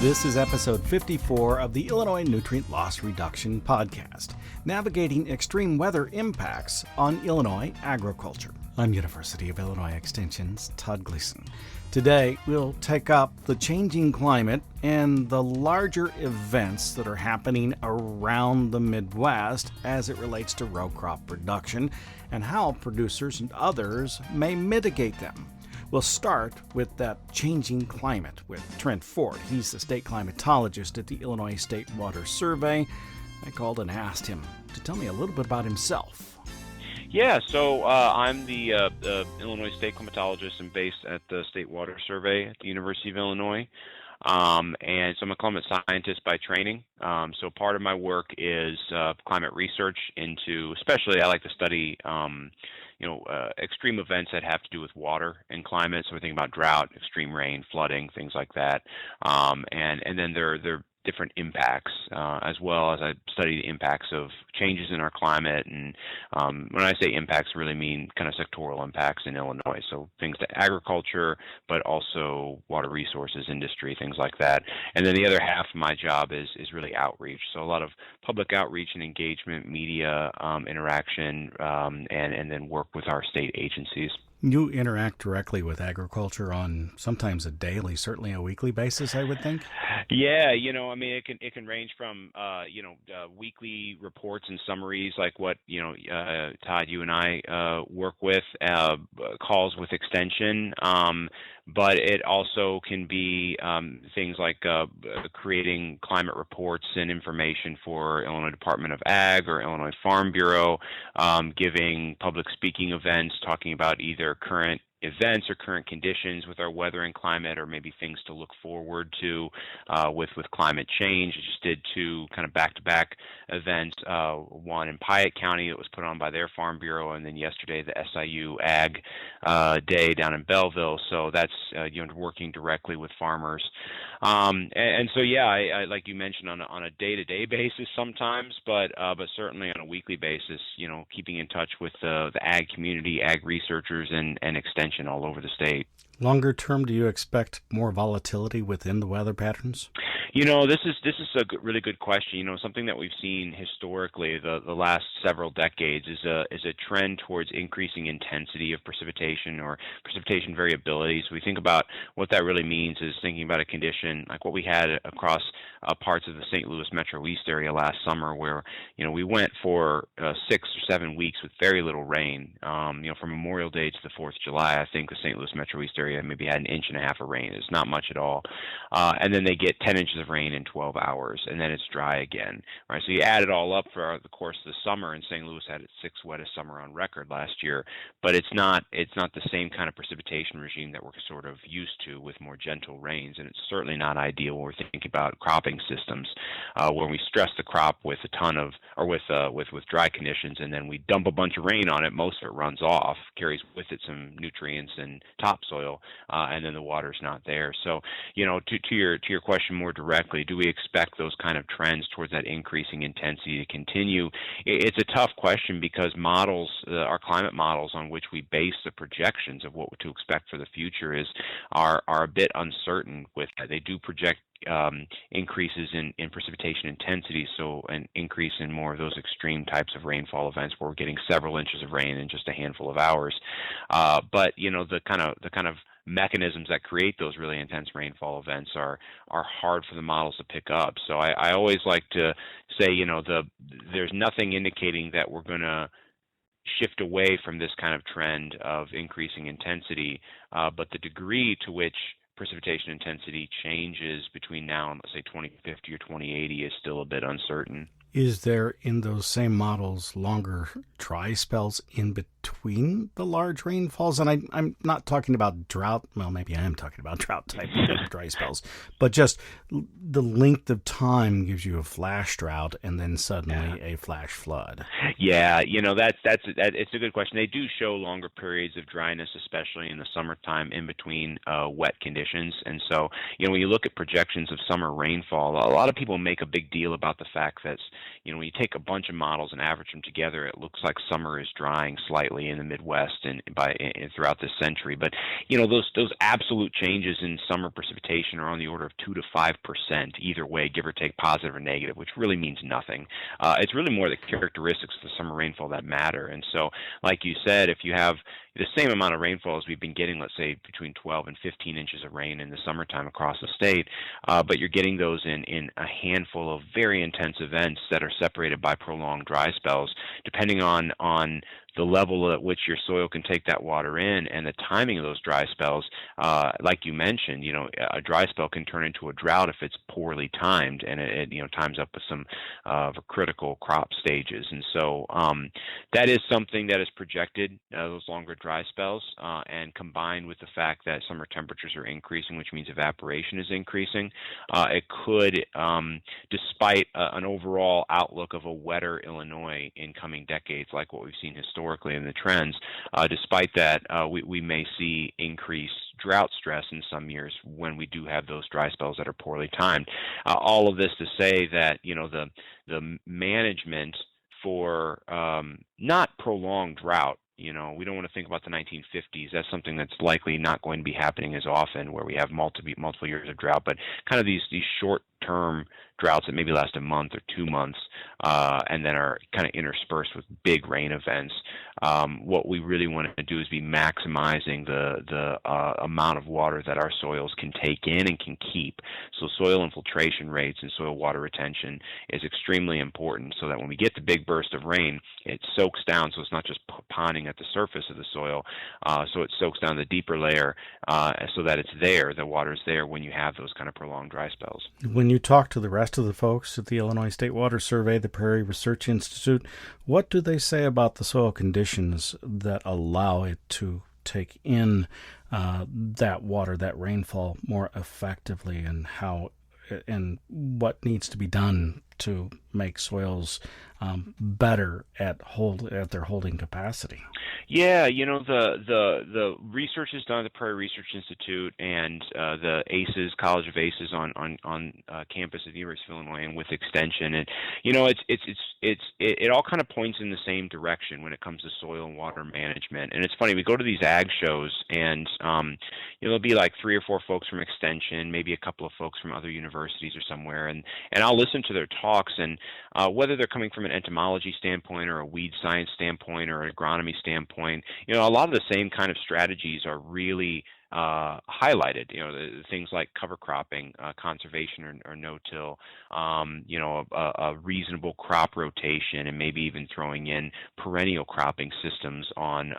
This is episode 54 of the Illinois Nutrient Loss Reduction Podcast, navigating extreme weather impacts on Illinois agriculture. I'm University of Illinois Extension's Todd Gleason. Today, we'll take up the changing climate and the larger events that are happening around the Midwest as it relates to row crop production and how producers and others may mitigate them. We'll start with that changing climate with Trent Ford. He's the state climatologist at the Illinois State Water Survey. I called and asked him to tell me a little bit about himself. Yeah, so I'm the Illinois State Climatologist and based at the State Water Survey at the University of Illinois. And so I'm a climate scientist by training. So part of my work is climate research into, especially I like to study, extreme events that have to do with water and climate. So we're thinking about drought, extreme rain, flooding, things like that. And then there are different impacts, as well as I study the impacts of changes in our climate. And when I say impacts, I really mean kind of sectoral impacts in Illinois. So things to agriculture, but also water resources, industry, things like that. And then the other half of my job is really outreach. So a lot of public outreach and engagement, media interaction, and then work with our state agencies. You interact directly with agriculture on sometimes a daily, certainly a weekly basis, I would think. Yeah, it can range from weekly reports and summaries like what Todd, you and I work with, calls with extension. But it also can be things like creating climate reports and information for Illinois Department of Ag or Illinois Farm Bureau, giving public speaking events, talking about either current events or current conditions with our weather and climate, or maybe things to look forward to with climate change. I just did two kind of back-to-back events, one in Piatt County that was put on by their Farm Bureau, and then yesterday the SIU Ag Day down in Belleville. So that's working directly with farmers. And so, yeah, I like you mentioned, on a day-to-day basis sometimes, but certainly on a weekly basis, keeping in touch with the ag community, ag researchers, and extension all over the state. Longer term, do you expect more volatility within the weather patterns? This is a really good question. Something that we've seen historically the last several decades is a trend towards increasing intensity of precipitation or precipitation variability. So we think about what that really means is thinking about a condition like what we had across parts of the St. Louis Metro East area last summer, where we went for 6 or 7 weeks with very little rain. From Memorial Day to the 4th of July, I think the St. Louis Metro East area maybe had 1.5 inches of rain. It's not much at all. And then they get 10 inches of rain in 12 hours, and then it's dry again. Right? So you add it all up for the course of the summer, and St. Louis had its 6th wettest summer on record last year. But it's not the same kind of precipitation regime that we're sort of used to with more gentle rains, and it's certainly not ideal when we're thinking about cropping systems, where we stress the crop with a ton of, or with dry conditions, and then we dump a bunch of rain on it. Most of it runs off, carries with it some nutrients and topsoil, and then the water's not there. So, to your question more directly, do we expect those kind of trends towards that increasing intensity to continue? It's a tough question because models, our climate models on which we base the projections of what to expect for the future are a bit uncertain with that. They do project increases in precipitation intensity, so an increase in more of those extreme types of rainfall events where we're getting several inches of rain in just a handful of hours. But the kind of mechanisms that create those really intense rainfall events are hard for the models to pick up. So I always like to say, there's nothing indicating that we're going to shift away from this kind of trend of increasing intensity, but the degree to which precipitation intensity changes between now and, let's say, 2050 or 2080 is still a bit uncertain. Is there, in those same models, longer dry spells in between the large rainfalls? And I'm not talking about drought. Well, maybe I am talking about drought type of dry spells. But just the length of time gives you a flash drought and then suddenly a flash flood. Yeah, it's a good question. They do show longer periods of dryness, especially in the summertime in between wet conditions. And so, when you look at projections of summer rainfall, a lot of people make a big deal about the fact that when you take a bunch of models and average them together, it looks like summer is drying slightly in the Midwest and throughout this century. But those absolute changes in summer precipitation are on the order of 2 to 5% either way, give or take, positive or negative, which really means nothing. It's really more the characteristics of the summer rainfall that matter. And so, like you said, if you have the same amount of rainfall as we've been getting, let's say between 12 and 15 inches of rain in the summertime across the state, but you're getting those in a handful of very intense events that are separated by prolonged dry spells, depending on the level at which your soil can take that water in and the timing of those dry spells. Like you mentioned, a dry spell can turn into a drought if it's poorly timed, and it times up with some critical crop stages. And so that is something that is projected, those longer dry spells, and combined with the fact that summer temperatures are increasing, which means evaporation is increasing, it could, despite an overall outlook of a wetter Illinois in coming decades, like what we've seen historically in the trends, despite that, we may see increased drought stress in some years when we do have those dry spells that are poorly timed. All of this to say that the management for not prolonged drought. We don't want to think about the 1950s. That's something that's likely not going to be happening as often, where we have multiple years of drought, but kind of these short-term droughts that maybe last a month or 2 months, and then are kind of interspersed with big rain events. What we really want to do is be maximizing the amount of water that our soils can take in and can keep. So soil infiltration rates and soil water retention is extremely important, so that when we get the big burst of rain, it soaks down, so it's not just ponding at the surface of the soil, so it soaks down the deeper layer, so that it's there, the water's there when you have those kind of prolonged dry spells. When you talk to the rest of the folks at the Illinois State Water Survey, the Prairie Research Institute, what do they say about the soil conditions that allow it to take in that water, that rainfall, more effectively, and what needs to be done to make soils better at their holding capacity? Yeah, the research is done at the Prairie Research Institute and the ACES, College of ACES on campus at the University of Illinois, and with Extension, and it all kind of points in the same direction when it comes to soil and water management. And it's funny, we go to these ag shows, and there'll be like 3 or 4 folks from Extension, maybe a couple of folks from other universities or somewhere, and I'll listen to their talks, and whether they're coming from an entomology standpoint or a weed science standpoint or an agronomy standpoint, a lot of the same kind of strategies are really highlighted. The things like cover cropping, conservation or no-till, a reasonable crop rotation, and maybe even throwing in perennial cropping systems on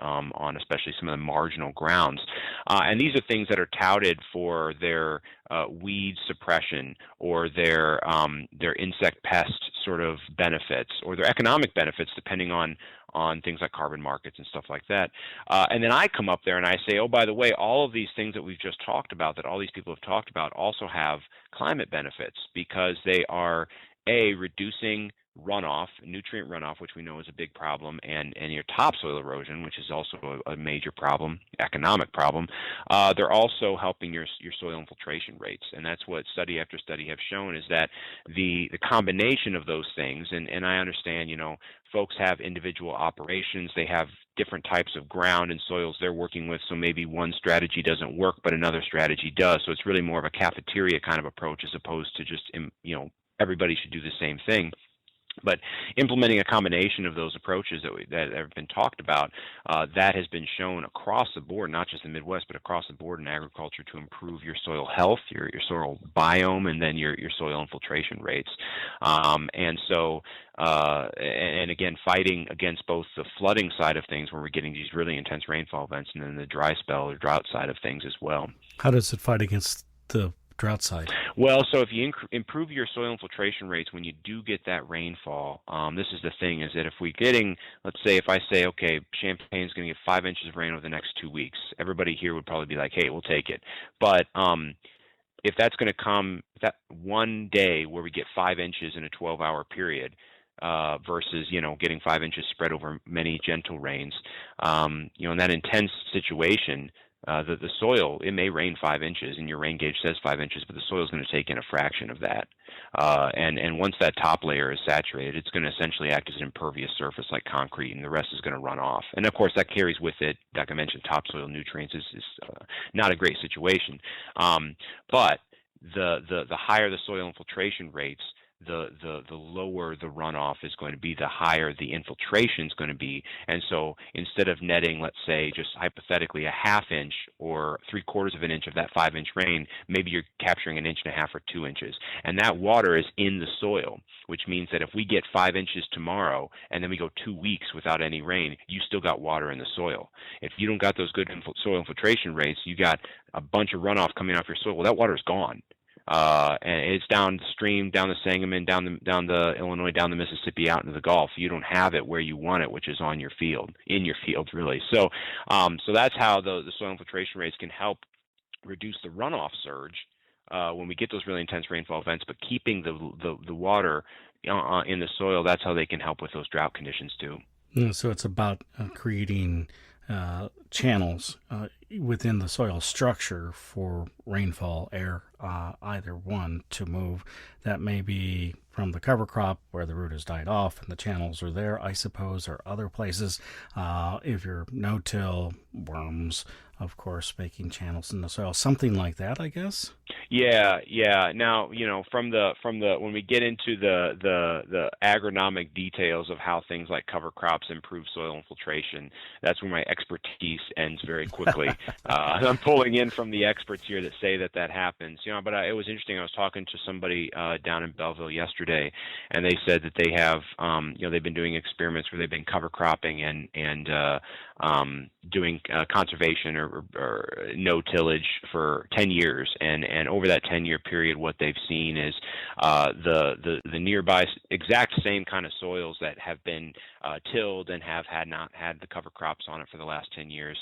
especially some of the marginal grounds. And these are things that are touted for their weed suppression or their insect pest sort of benefits, or their economic benefits, depending on things like carbon markets and stuff like that. And then I come up there and I say, oh, by the way, all of these things that we've just talked about, that all these people have talked about, also have climate benefits, because they are, A, reducing runoff, nutrient runoff, which we know is a big problem, and your topsoil erosion, which is also a major problem, economic problem. They're also helping your soil infiltration rates, and that's what study after study have shown, is that the combination of those things, and I understand, folks have individual operations, they have different types of ground and soils they're working with, so maybe one strategy doesn't work, but another strategy does. So it's really more of a cafeteria kind of approach, as opposed to just, everybody should do the same thing. But implementing a combination of those approaches that have been talked about, that has been shown across the board, not just the Midwest, but across the board in agriculture, to improve your soil health, your soil biome, and then your soil infiltration rates. And so, and again, fighting against both the flooding side of things, where we're getting these really intense rainfall events, and then the dry spell or drought side of things as well. How does it fight against the drought side? Well, so if you improve your soil infiltration rates when you do get that rainfall, this is the thing, is that if we're getting, let's say, if I say, okay, Champaign's going to get 5 inches of rain over the next 2 weeks, everybody here would probably be like, hey, we'll take it. But if that's going to come that one day where we get 5 inches in a 12-hour period, versus, getting 5 inches spread over many gentle rains, in that intense situation, the soil, it may rain 5 inches, and your rain gauge says 5 inches, but the soil is going to take in a fraction of that. And once that top layer is saturated, it's going to essentially act as an impervious surface like concrete, and the rest is going to run off. And of course, that carries with it, like I mentioned, topsoil nutrients is not a great situation. But the higher the soil infiltration rates, the lower the runoff is going to be, the higher the infiltration is going to be. And so instead of netting, let's say, just hypothetically a half inch or 3/4 of an inch of that 5-inch rain, maybe you're capturing 1.5 inches or 2 inches. And that water is in the soil, which means that if we get 5 inches tomorrow and then we go 2 weeks without any rain, you still got water in the soil. If you don't got those good soil infiltration rates, you got a bunch of runoff coming off your soil. Well, that water is gone. And it's downstream, down the Sangamon, down the Illinois, down the Mississippi, out into the Gulf. You don't have it where you want it, which is on your field, in your field, really. So that's how the soil infiltration rates can help reduce the runoff surge when we get those really intense rainfall events. But keeping the water in the soil, that's how they can help with those drought conditions too. So it's about creating channels within the soil structure for rainfall air, either one, to move. That may be from the cover crop where the root has died off and the channels are there, I suppose, or other places. If you're no-till, worms, of course, making channels in the soil, something like that, I guess. Yeah. Now, from the when we get into the agronomic details of how things like cover crops improve soil infiltration, that's where my expertise ends very quickly. I'm pulling in from the experts here that say that happens. But it was interesting. I was talking to somebody down in Belleville yesterday, and they said that they have, they've been doing experiments where they've been cover cropping and doing conservation or no tillage for 10 years, and over that 10-year period, what they've seen is the nearby exact same kind of soils that have been tilled and have not had the cover crops on it for the last 10 years.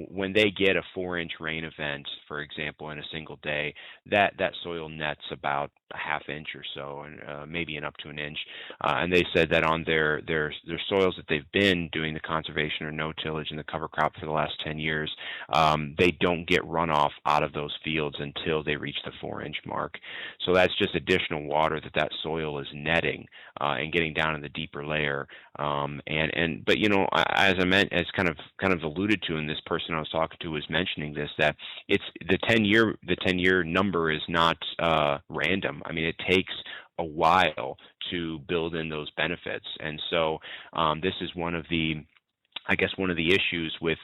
When they get a 4-inch rain event, for example, in a single day, that soil nets about a half inch or so, and maybe up to an inch. And they said that on their soils that they've been doing the conservation or no tillage and the cover crop for the last 10 years, they don't get runoff out of those fields until they reach the 4-inch mark. So that's just additional water that soil is netting and getting down in the deeper layer. But as I meant, as kind of alluded to, and this person I was talking to was mentioning this, that it's the 10-year number is not random. I mean, it takes a while to build in those benefits, and so this is one of the issues with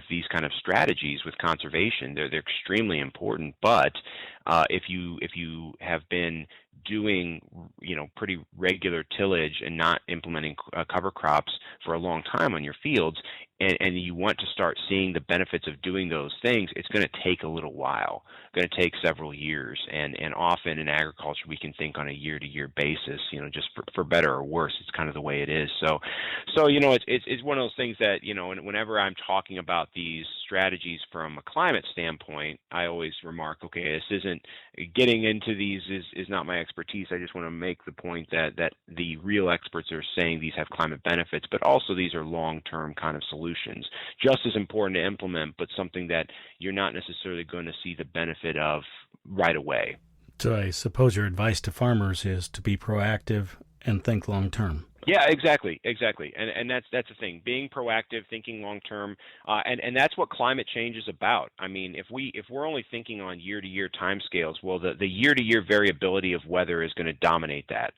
these kind of strategies with conservation. They're extremely important, but if you have been doing pretty regular tillage and not implementing cover crops for a long time on your fields, and you want to start seeing the benefits of doing those things, it's going to take a little while. It's going to take several years, and often in agriculture we can think on a year-to-year basis, just for better or worse. It's kind of the way it is. So it's one of those things that whenever I'm talking about these strategies from a climate standpoint, I always remark, okay, this isn't getting into these is not my expertise. I just want to make the point that the real experts are saying these have climate benefits, but also these are long-term kind of solutions. Just as important to implement, but something that you're not necessarily going to see the benefit of right away. So I suppose your advice to farmers is to be proactive and think long-term. Yeah, exactly. And that's the thing, being proactive, thinking long term, and that's what climate change is about. I mean, if we're only thinking on year-to-year timescales, well, the year-to-year variability of weather is going to dominate that.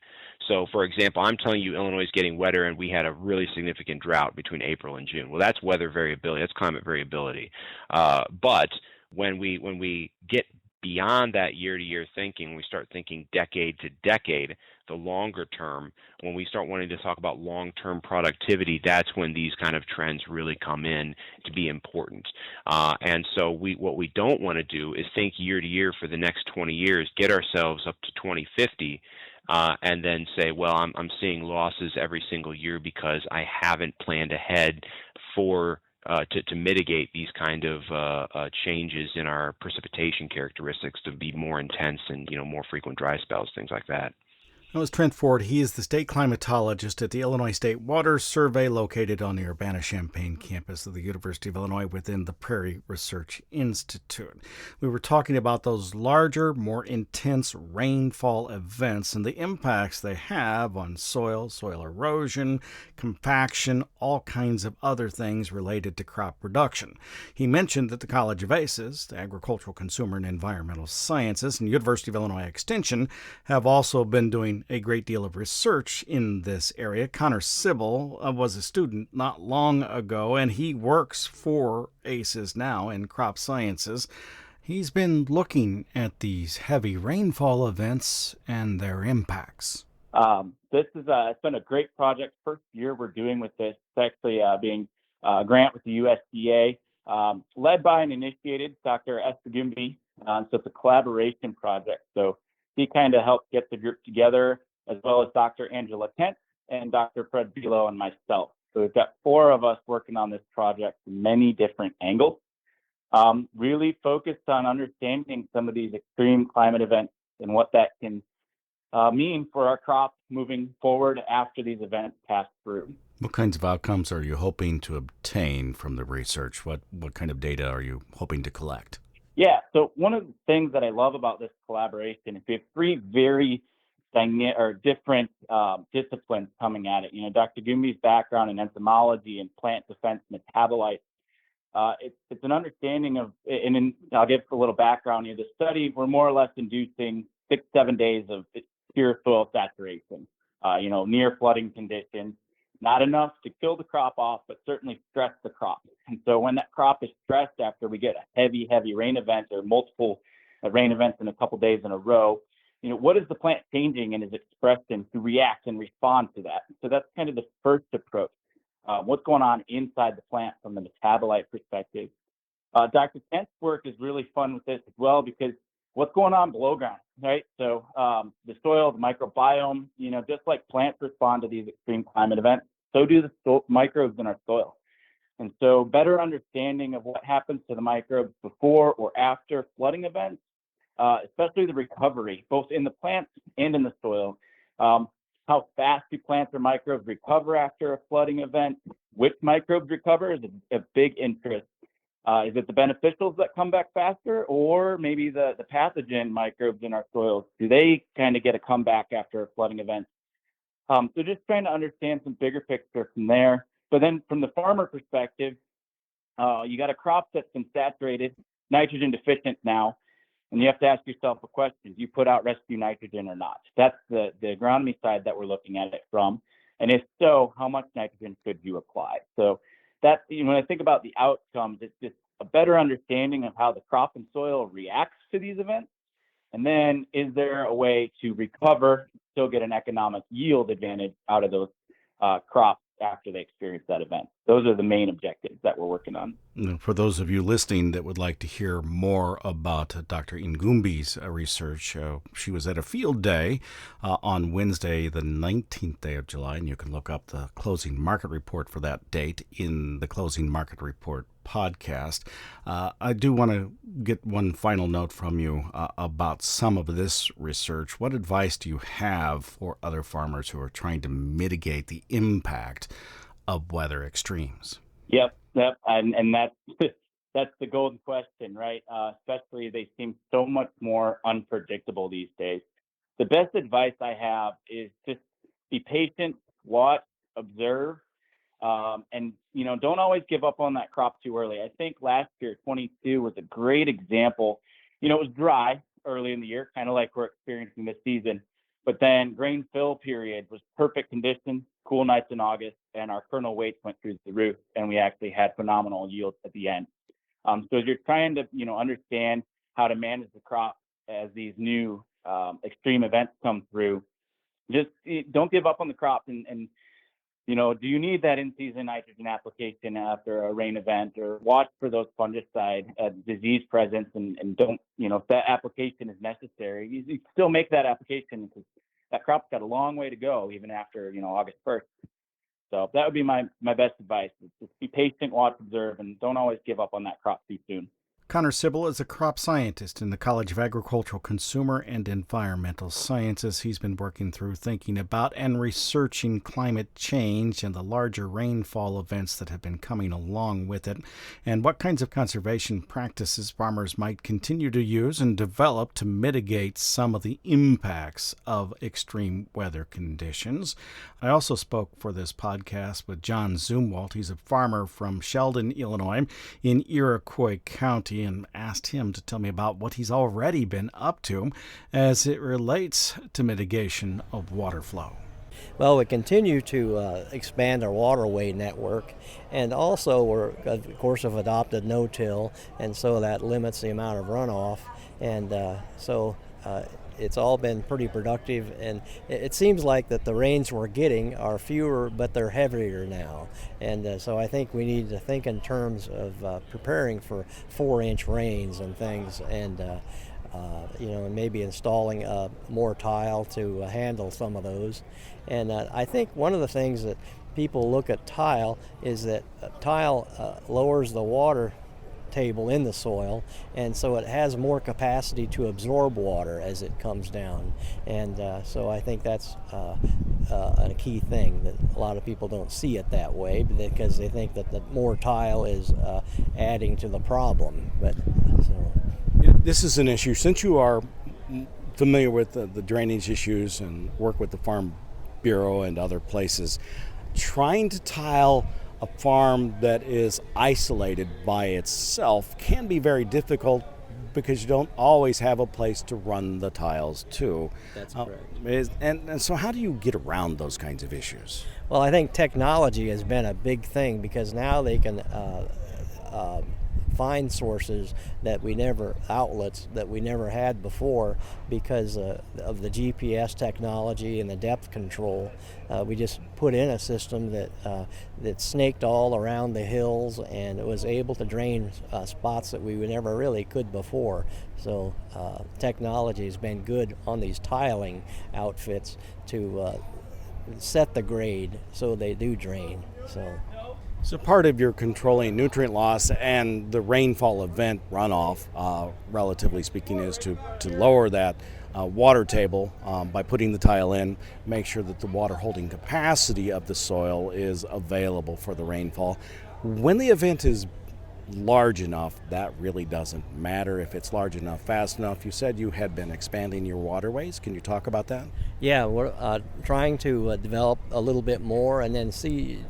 So, for example, I'm telling you Illinois is getting wetter, and we had a really significant drought between April and June. Well, that's weather variability. That's climate variability. But when we get beyond that year-to-year thinking, we start thinking decade to decade, the longer term, when we start wanting to talk about long-term productivity, that's when these kind of trends really come in to be important. And so what we don't want to do is think year-to-year for the next 20 years, get ourselves up to 2050, and then say, well, I'm seeing losses every single year because I haven't planned ahead to mitigate these kind of changes in our precipitation characteristics to be more intense and more frequent dry spells, things like that. That was Trent Ford. He is the state climatologist at the Illinois State Water Survey, located on the Urbana-Champaign campus of the University of Illinois within the Prairie Research Institute. We were talking about those larger, more intense rainfall events and the impacts they have on soil erosion, compaction, all kinds of other things related to crop production. He mentioned that the College of ACES, the Agricultural, Consumer, and Environmental Sciences, and University of Illinois Extension have also been doing a great deal of research in this area. Connor Sybil was a student not long ago, and he works for ACES now in crop sciences. He's been looking at these heavy rainfall events and their impacts. This is it's been a great project. First year we're doing with this. It's actually being a grant with the USDA, led by and initiated Dr. Estegumbi. So it's a collaboration project. So he kind of helped get the group together, as well as Dr. Angela Kent and Dr. Fred Bilo and myself. So we've got 4 of us working on this project from many different angles, really focused on understanding some of these extreme climate events and what that can mean for our crops moving forward after these events pass through. What kinds of outcomes are you hoping to obtain from the research? What kind of data are you hoping to collect? Yeah, so one of the things that I love about this collaboration is we have 3 very different disciplines coming at it. You know, Dr. Gumbi's background in entomology and plant defense metabolites. It's an understanding of, I'll give a little background here. The study, we're more or less inducing 6-7 days of pure soil saturation, near flooding conditions. Not enough to kill the crop off, but certainly stress the crop. And so when that crop is stressed after we get a heavy rain event or multiple rain events in a couple days in a row, what is the plant changing and is expressed in to react and respond to that? So that's kind of the first approach. What's going on inside the plant from the metabolite perspective. Dr. Kent's work is really fun with this as well, because what's going on below ground, right? So the soil, the microbiome, just like plants respond to these extreme climate events, so do the microbes in our soil. And so better understanding of what happens to the microbes before or after flooding events, especially the recovery, both in the plants and in the soil. How fast do plants or microbes recover after a flooding event? Which microbes recover is a big interest. Is it the beneficials that come back faster, or maybe the pathogen microbes in our soils? Do they kind of get a comeback after a flooding event? So just trying to understand some bigger picture from there. But then from the farmer perspective, you got a crop that's been saturated, nitrogen deficient now, and you have to ask yourself a question: do you put out rescue nitrogen or not? That's the agronomy side that we're looking at it from. And if so, how much nitrogen could you apply? So that, when I think about the outcomes, it's just a better understanding of how the crop and soil reacts to these events. And then is there a way to recover, still get an economic yield advantage out of those crops after they experience that event? Those are the main objectives that we're working on. For those of you listening that would like to hear more about Dr. Ingumbi's research, she was at a field day on Wednesday, the 19th day of July, and you can look up the closing market report for that date in the Closing Market Report podcast. I do want to get one final note from you about some of this research. What advice do you have for other farmers who are trying to mitigate the impact of weather extremes? Yep. And that's the golden question, right? Especially they seem so much more unpredictable these days. The best advice I have is just be patient, watch, observe, and don't always give up on that crop too early. I think last year, 22, was a great example. It was dry early in the year, kind of like we're experiencing this season. But then grain fill period was perfect conditions, cool nights in August, and our kernel weights went through the roof, and we actually had phenomenal yields at the end. So as you're trying to, understand how to manage the crop as these new extreme events come through, just don't give up on the crop. And do you need that in-season nitrogen application after a rain event, or watch for those fungicide disease presence, and don't, if that application is necessary, you still make that application, because that crop's got a long way to go even after, August 1st. So that would be my best advice: is just be patient, watch, observe, and don't always give up on that crop too soon. Connor Sybil is a crop scientist in the College of Agricultural, Consumer, and Environmental Sciences. He's been working through thinking about and researching climate change and the larger rainfall events that have been coming along with it, and what kinds of conservation practices farmers might continue to use and develop to mitigate some of the impacts of extreme weather conditions. I also spoke for this podcast with John Zumwalt. He's a farmer from Sheldon, Illinois, in Iroquois County, and asked him to tell me about what he's already been up to as it relates to mitigation of water flow. Well, we continue to expand our waterway network, and also we're, of course, have adopted no-till, and so that limits the amount of runoff, and it's all been pretty productive, and it seems like that the rains we're getting are fewer, but they're heavier now. And so I think we need to think in terms of preparing for 4-inch rains and things, and and maybe installing more tile to handle some of those. And I think one of the things that people look at tile is that tile lowers the water table in the soil, and so it has more capacity to absorb water as it comes down, and so I think that's a key thing that a lot of people don't see it that way because they think that the more tile is adding to the problem. But so this is an issue, since you are familiar with the drainage issues and work with the Farm Bureau and other places, trying to tile a farm that is isolated by itself can be very difficult because you don't always have a place to run the tiles to. That's correct. And so how do you get around those kinds of issues? Well, I think technology has been a big thing because now they can find sources outlets that we never had before because of the GPS technology and the depth control. We just put in a system that snaked all around the hills, and it was able to drain spots that we never really could before. So technology has been good on these tiling outfits to set the grade so they do drain. So part of your controlling nutrient loss and the rainfall event runoff, relatively speaking, is to lower that water table by putting the tile in, make sure that the water holding capacity of the soil is available for the rainfall. When the event is large enough, that really doesn't matter if it's large enough, fast enough. You said you had been expanding your waterways. Can you talk about that? Yeah, we're trying to develop a little bit more, and then see,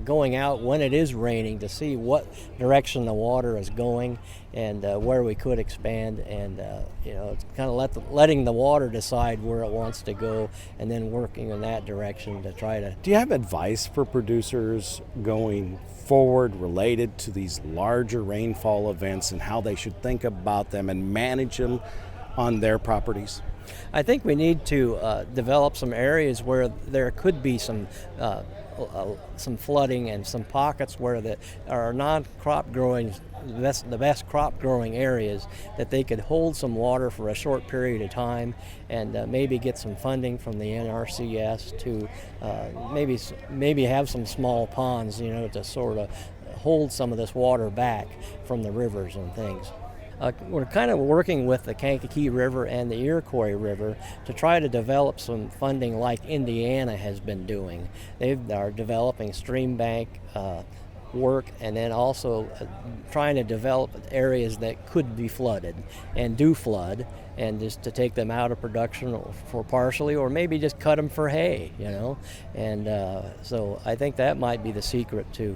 going out when it is raining to see what direction the water is going and where we could expand, and it's kind of letting the water decide where it wants to go, and then working in that direction to try to. Do you have advice for producers going forward related to these larger rainfall events and how they should think about them and manage them on their properties? I think we need to develop some areas where there could be some flooding and some pockets where that are non-crop growing, the best crop growing areas, that they could hold some water for a short period of time, and maybe get some funding from the NRCS to maybe have some small ponds, to sort of hold some of this water back from the rivers and things. We're kind of working with the Kankakee River and the Iroquois River to try to develop some funding like Indiana has been doing. They are developing stream bank work, and then also trying to develop areas that could be flooded and do flood, and just to take them out of production for partially, or maybe just cut them for hay, And so I think that might be the secret to,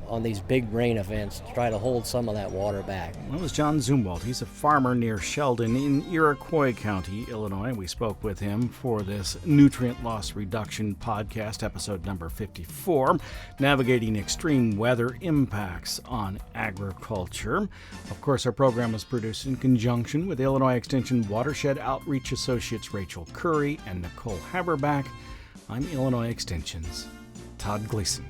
on these big rain events, to try to hold some of that water back. That was John Zumwalt. He's a farmer near Sheldon in Iroquois County, Illinois. We spoke with him for this Nutrient Loss Reduction podcast, episode number 54, Navigating Extreme Weather Impacts on Agriculture. Of course, our program was produced in conjunction with Illinois Extension Watershed Outreach Associates Rachel Curry and Nicole Haverback. I'm Illinois Extension's Todd Gleason.